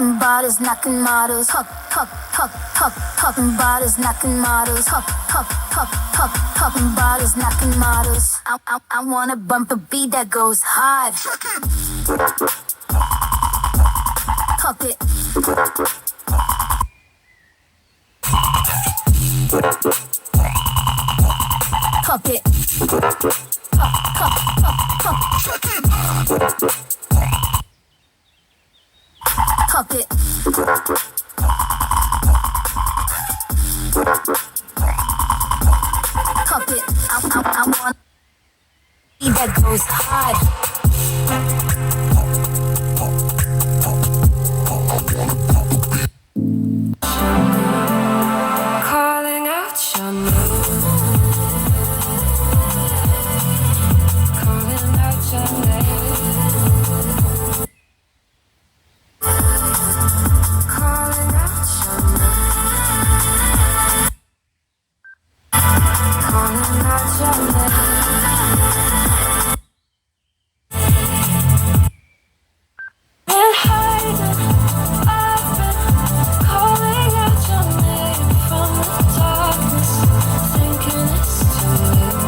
Bodies knocking models, bodies knocking models, bodies knocking models. I wanna bump a beat that goes hard. Pop it. Pop it. Pop it. Pop it. I want beat that goes hard. Calling out your name. Calling out your name. Calling out your name. Calling out your name. Been hiding, I've been calling out your name from the darkness, thinking it's too late.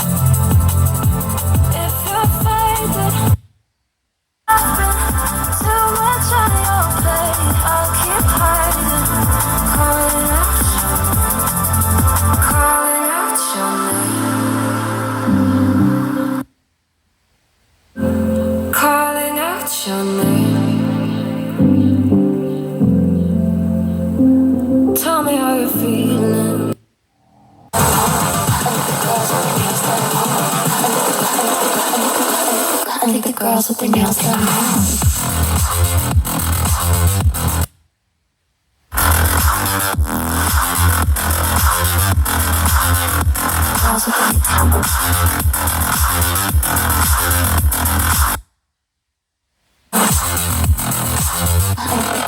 If you're faded, I've been too much on your plate. I'll keep hiding, calling out your name. Calling out your name. Tell me how you're feeling. I think the girls with their nails done. Girls with their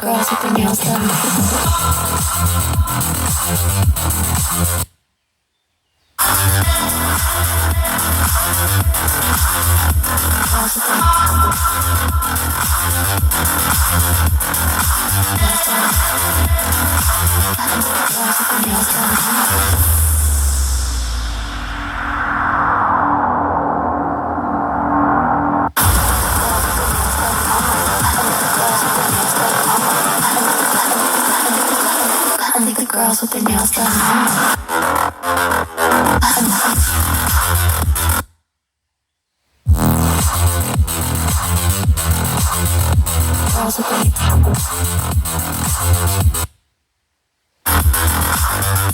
girls with their nails done. I think the girls with their nails done. Girls with their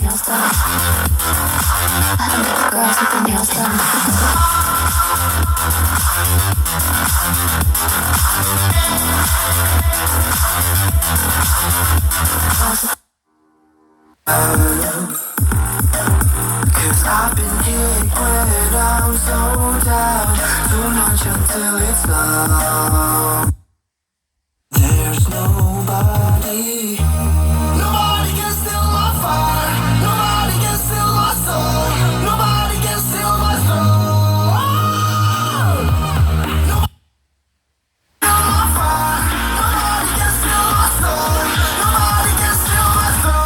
nails done. I think the girls with their nails done. Cause I've been here when I'm so down. Too much until it's gone. There's nobody can steal my fire. Nobody can steal my soul. Nobody can steal my soul. Nobody can steal my fire. Nobody can steal my soul. Nobody can steal my soul.